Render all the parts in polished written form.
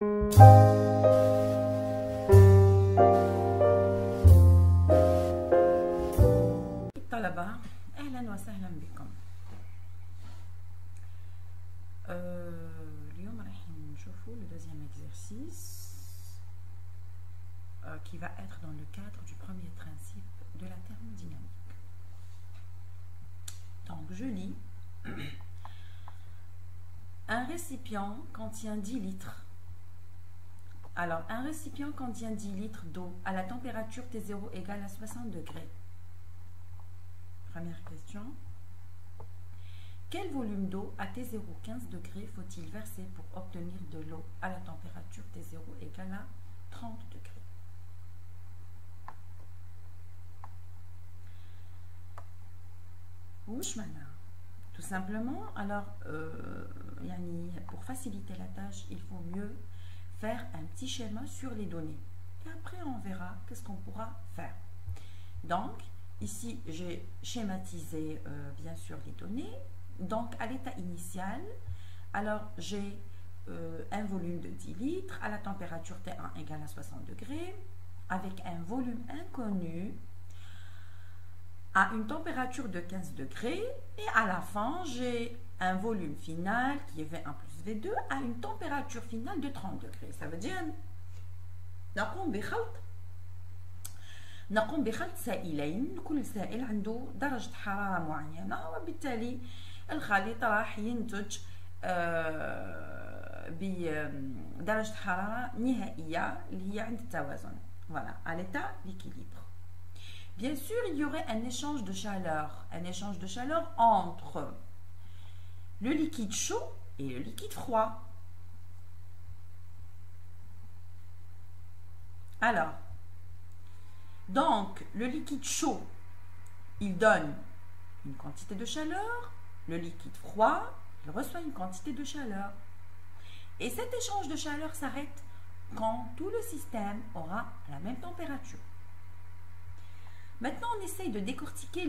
طلبة أهلا وسهلا بكم. اليوم راح نشوفوا le deuxième exercice qui va être dans le cadre du premier principe de la thermodynamique. Donc je lis. Un récipient contient 10 litres. Alors, un récipient contient 10 litres d'eau à la température T0 égale à 60 degrés. Première question. Quel volume d'eau à T0 15 degrés faut-il verser pour obtenir de l'eau à la température T0 égale à 30 degrés? Tout simplement, alors, pour faciliter la tâche, il faut mieux faire un petit schéma sur les données. Et après, on verra qu'est-ce qu'on pourra faire. Donc, ici, j'ai schématisé, bien sûr, les données. Donc, à l'état initial, alors, j'ai un volume de 10 litres à la température T1 égale à 60 degrés, avec un volume inconnu à une température de 15 degrés, et à la fin, j'ai un volume final qui est V1 plus V2 à une température finale de 30 degrés. Ça veut dire نقوم بخلط سائلين، كل سائل عنده درجة حرارة معينة، وبالتالي الخليط راح ينتج بدرجة حرارة نهائية اللي هي عند التوازن. Voilà, à l'état d'équilibre. Bien sûr, il y aurait un échange de chaleur entre le liquide chaud et le liquide froid. Alors, donc, le liquide chaud, il donne une quantité de chaleur, le liquide froid, il reçoit une quantité de chaleur. Et cet échange de chaleur s'arrête quand tout le système aura la même température. Maintenant, on essaye de décortiquer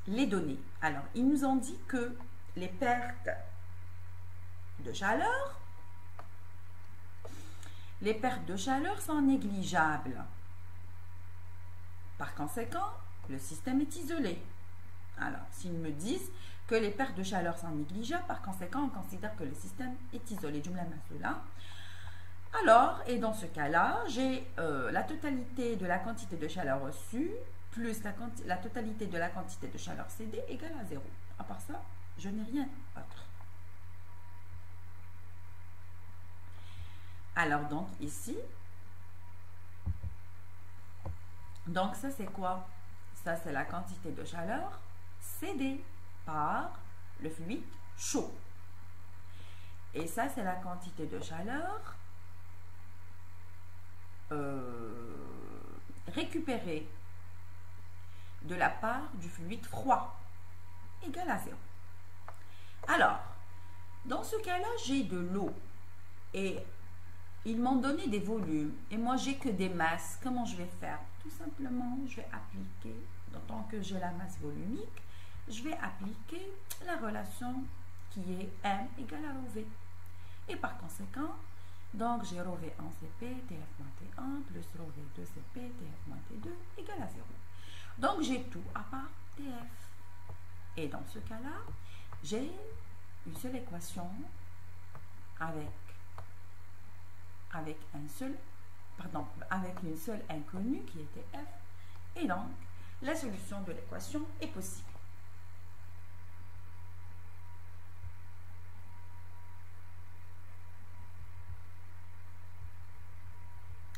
les données. Alors, ils nous ont dit que les pertes de chaleur sont négligeables. Par conséquent, le système est isolé. Alors, s'ils me disent que les pertes de chaleur sont négligeables, par conséquent, on considère que le système est isolé. Alors, et dans ce cas-là, j'ai la totalité de la quantité de chaleur reçue plus la totalité de la quantité de chaleur cédée égale à 0. À part ça, je n'ai rien d'autre. Alors, donc, ici, donc ça c'est quoi? Ça c'est la quantité de chaleur cédée par le fluide chaud. Et ça c'est la quantité de chaleur récupérée de la part du fluide froid, égale à 0. Alors, dans ce cas-là, j'ai de l'eau et ils m'ont donné des volumes et moi j'ai que des masses. Comment je vais faire? Tout simplement, je vais appliquer, tant que j'ai la masse volumique, je vais appliquer la relation qui est M égale à ρV. Et par conséquent, donc j'ai ρV1 CP, TF moins T1 plus ρV2 CP, TF moins T2 égale à 0. Donc j'ai tout à part TF. Et dans ce cas-là, j'ai une seule équation avec une seule inconnue qui était F. Et donc, la solution de l'équation est possible.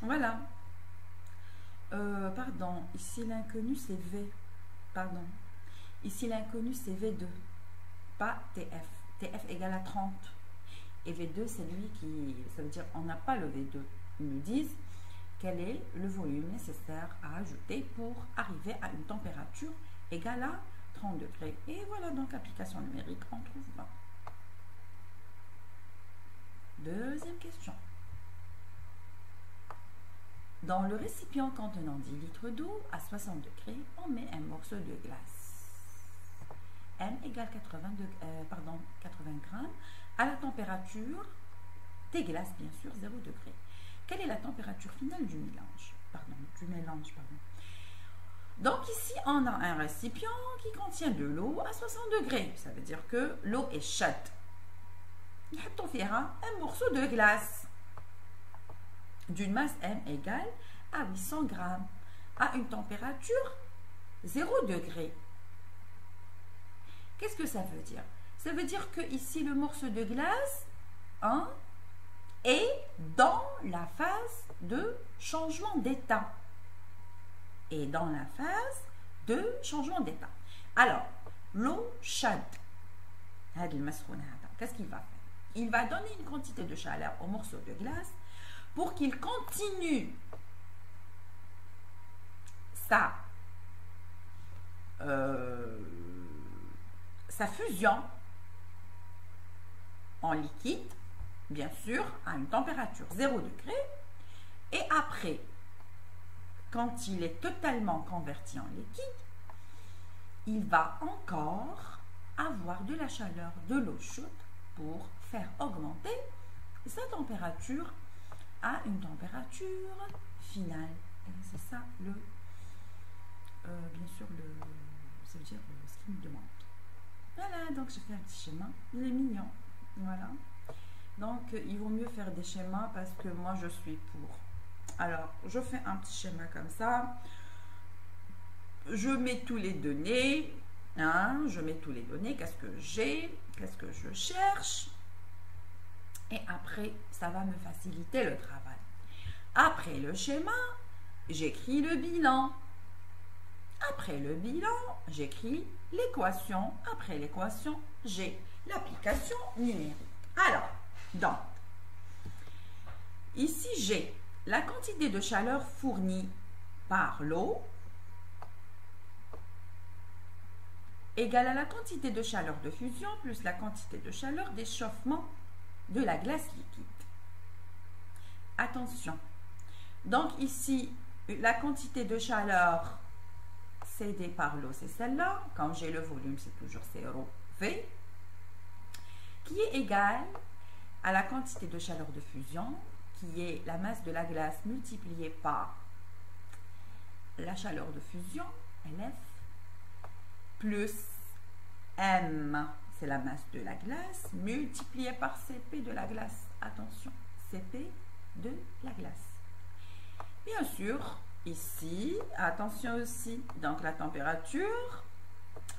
Voilà. Pardon, ici l'inconnu c'est V. Pardon. Ici l'inconnu c'est V2, pas TF. TF égale à 30. Et V2 c'est lui qui, ça veut dire on n'a pas le V2. Ils nous disent quel est le volume nécessaire à ajouter pour arriver à une température égale à 30 degrés. Et voilà donc application numérique, on trouve 20. Deuxième question. Dans le récipient contenant 10 litres d'eau à 60 degrés, on met un morceau de glace. M égale 80 grammes à la température des glaces, bien sûr, 0 degré. Quelle est la température finale du mélange? Donc ici, on a un récipient qui contient de l'eau à 60 degrés. Ça veut dire que l'eau est chaude. On fera un morceau de glace d'une masse M égale à 800 grammes à une température 0 degré. Qu'est-ce que ça veut dire? Ça veut dire que ici, le morceau de glace est dans la phase de changement d'état. Et dans la phase de changement d'état. Alors, l'eau chaude, qu'est-ce qu'il va faire? Il va donner une quantité de chaleur au morceau de glace pour qu'il continue sa fusion en liquide, bien sûr, à une température 0 degré. Et après, quand il est totalement converti en liquide, il va encore avoir de la chaleur, de l'eau chaude pour faire augmenter sa température à une température finale. C'est ça bien sûr, ça veut dire ce qu'il me demande. Voilà, donc je fais un petit schéma. Il est mignon. Voilà. Donc, il vaut mieux faire des schémas parce que moi, je suis pour. Alors, je fais un petit schéma comme ça. Je mets tous les données. Je mets tous les données. Qu'est-ce que j'ai? Qu'est-ce que je cherche? Et après, ça va me faciliter le travail. Après le schéma, j'écris le bilan. Après le bilan, j'écris l'équation. Après l'équation, j'ai l'application numérique. Alors, donc, ici, j'ai la quantité de chaleur fournie par l'eau égale à la quantité de chaleur de fusion plus la quantité de chaleur d'échauffement de la glace liquide. Attention. Donc ici, la quantité de chaleur cédée par l'eau, c'est celle-là. Quand j'ai le volume, c'est toujours 0V, qui est égale à la quantité de chaleur de fusion, qui est la masse de la glace multipliée par la chaleur de fusion, LF, plus M, c'est la masse de la glace, multipliée par CP de la glace. Attention, CP de la glace. Bien sûr, ici, attention aussi, donc la température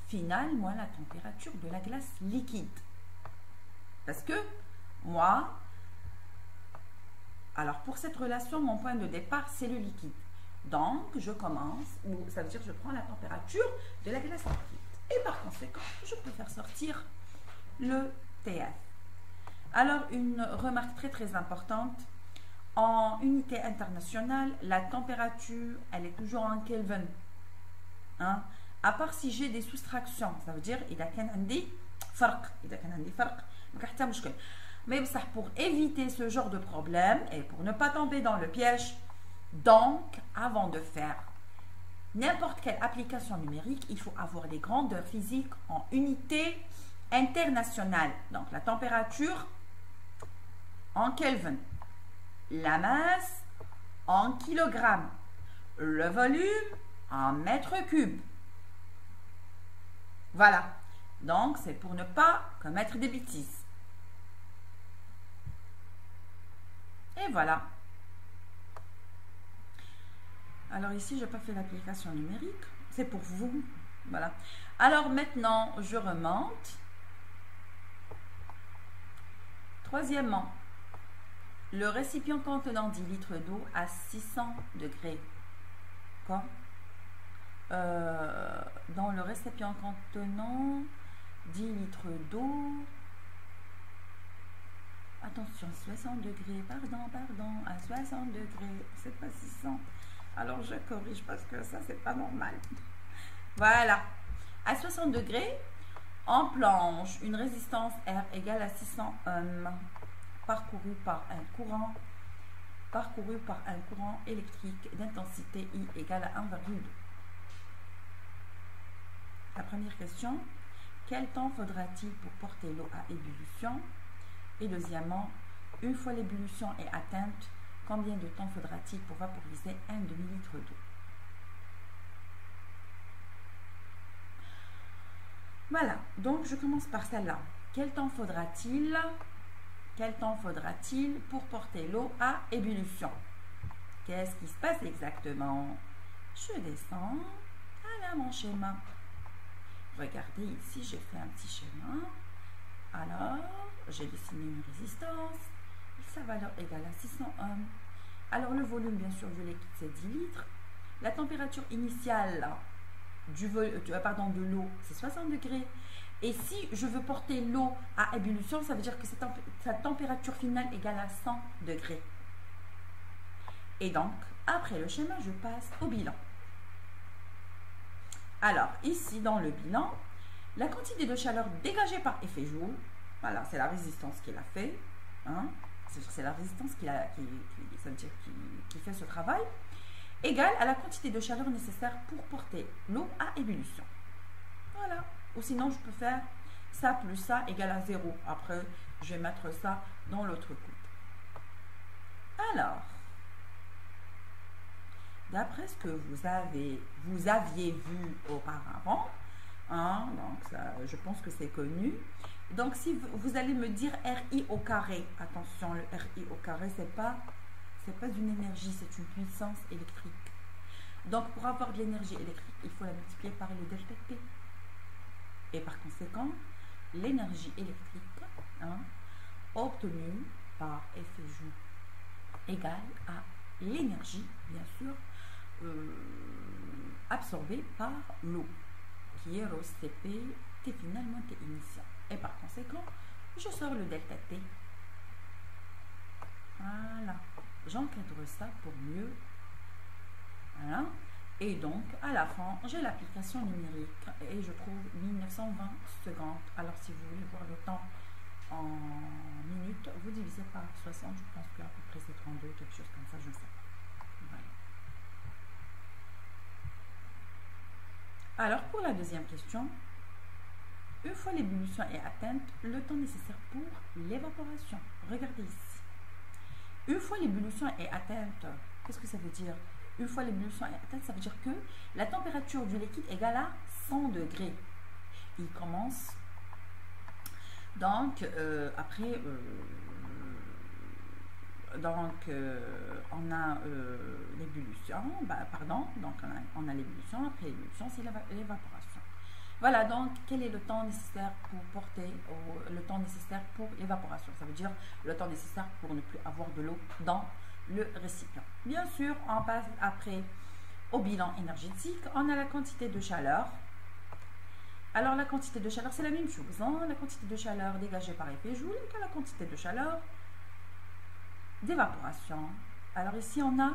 finale moins la température de la glace liquide. Parce que moi, alors pour cette relation, mon point de départ, c'est le liquide. Donc, je commence, ou ça veut dire que je prends la température de la glace liquide. Et par conséquent, je peux faire sortir le TF. Alors, une remarque très très importante, en unité internationale, la température, elle est toujours en Kelvin. À part si j'ai des soustractions, ça veut dire إذا كان عندي فرق ما حتى مشكل. Mais pour éviter ce genre de problème et pour ne pas tomber dans le piège, donc avant de faire n'importe quelle application numérique, il faut avoir les grandeurs physiques en unité internationale. Donc la température en Kelvin, la masse en kilogrammes, le volume en mètres cubes. Voilà. Donc c'est pour ne pas commettre des bêtises. Et voilà. Alors ici, je n'ai pas fait l'application numérique. C'est pour vous. Voilà. Alors maintenant, je remonte. Troisièmement, le récipient contenant 10 litres d'eau à 600 degrés. Quoi? Dans le récipient contenant 10 litres d'eau, attention, 60 degrés, pardon, à 60 degrés, c'est pas 600. Alors je corrige parce que ça, c'est pas normal. Voilà. À 60 degrés, on plonge une résistance R égale à 600 ohms parcouru par un courant électrique d'intensité I égale à 1,2. La première question, quel temps faudra-t-il pour porter l'eau à ébullition? Et deuxièmement, Une fois l'ébullition est atteinte, combien de temps faudra-t-il pour vaporiser un demi-litre d'eau? Voilà, donc je commence par celle-là. Quel temps faudra-t-il pour porter l'eau à ébullition? Qu'est-ce qui se passe exactement? Je descends. Voilà mon schéma. Regardez ici, j'ai fait un petit schéma. Alors, j'ai dessiné une résistance. Sa valeur égale à 600 ohms. Alors, le volume, bien sûr, du liquide, c'est 10 litres. La température initiale de l'eau, c'est 60 degrés. Et si je veux porter l'eau à ébullition, ça veut dire que sa température finale égale à 100 degrés. Et donc, après le schéma, je passe au bilan. Alors, ici, dans le bilan, la quantité de chaleur dégagée par effet Joule, voilà, c'est la résistance qu'il a fait, hein, c'est la résistance ça veut dire qui fait ce travail, égale à la quantité de chaleur nécessaire pour porter l'eau à ébullition. Voilà. Ou sinon, je peux faire ça plus ça égale à 0. Après, je vais mettre ça dans l'autre coupe. Alors, d'après ce que vous aviez vu auparavant, hein, donc ça, je pense que c'est connu. Donc, si vous allez me dire RI au carré, attention, le RI au carré, c'est pas une énergie, c'est une puissance électrique. Donc, pour avoir de l'énergie électrique, il faut la multiplier par le delta T. Et par conséquent, l'énergie électrique, hein, obtenue par effet Joule égale à l'énergie, bien sûr, absorbée par l'eau, qui est Rho Cp T final moins T initial. Et par conséquent, je sors le delta T. Voilà. J'encadre ça pour mieux. Voilà. Et donc, à la fin, j'ai l'application numérique et je trouve 1920 secondes. Alors, si vous voulez voir le temps en minutes, vous divisez par 60. Je pense qu'à peu près c'est 32, quelque chose comme ça, je ne sais pas. Voilà. Alors, pour la deuxième question, une fois l'ébullition est atteinte, le temps nécessaire pour l'évaporation. Regardez ici. Une fois l'ébullition est atteinte, qu'est-ce que ça veut dire? Une fois l'ébullition est atteinte, ça veut dire que la température du liquide égale à 100 degrés. Il commence. Donc, après, on a l'ébullition, donc on a l'ébullition, après l'ébullition, c'est l'évaporation. Voilà, donc, quel est le temps nécessaire pour porter, le temps nécessaire pour l'évaporation? Ça veut dire le temps nécessaire pour ne plus avoir de l'eau dans le récipient. Bien sûr, on passe après au bilan énergétique. On a la quantité de chaleur. Alors, la quantité de chaleur, c'est la même chose. Hein? La quantité de chaleur dégagée par effet Joule égale la quantité de chaleur d'évaporation. Alors, ici, on a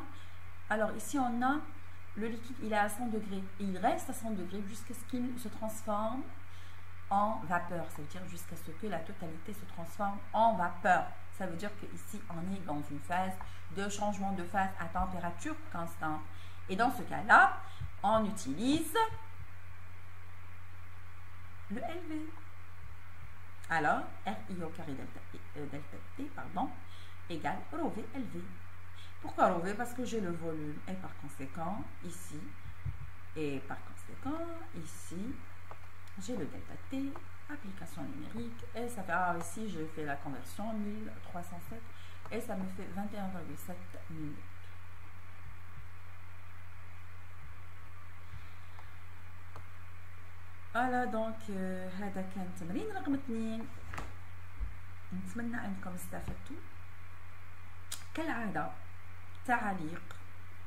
le liquide, il est à 100 degrés. Et il reste à 100 degrés jusqu'à ce qu'il se transforme en vapeur. Ça veut dire jusqu'à ce que la totalité se transforme en vapeur. Ça veut dire qu'ici, on est dans une phase de changement de phase à température constante. Et dans ce cas-là, on utilise le LV. Alors, RI au carré delta T, égale Rho V LV. Pourquoi Rho V? Parce que j'ai le volume. Et par conséquent, ici, j'ai le delta T, application numérique, et ça fait, ici, j'ai fait la conversion, 1307, et ça me fait 21,7 minutes. voilà donc هذا كان تمرين رقم 2. نتمنى انكم استفدتوا. كالعادة تعاليق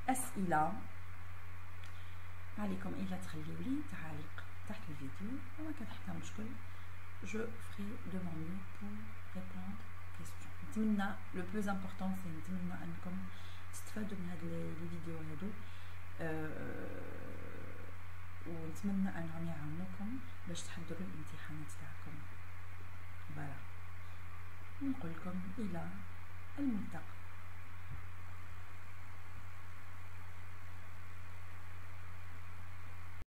اسئلة عليكم الا تخليو لي تعاليق تحت الفيديو وما كان حتى مشكل. Je ferai de mon mieux pour répondre aux questions. نتمنى le plus important c'est نتمنى انكم تستفادوا من هاد لي فيديو هادو ونتمنى انهم يعاونوكم باش تحضروا الامتحانات تاعكم. فوالا نقول لكم الى الملتقى.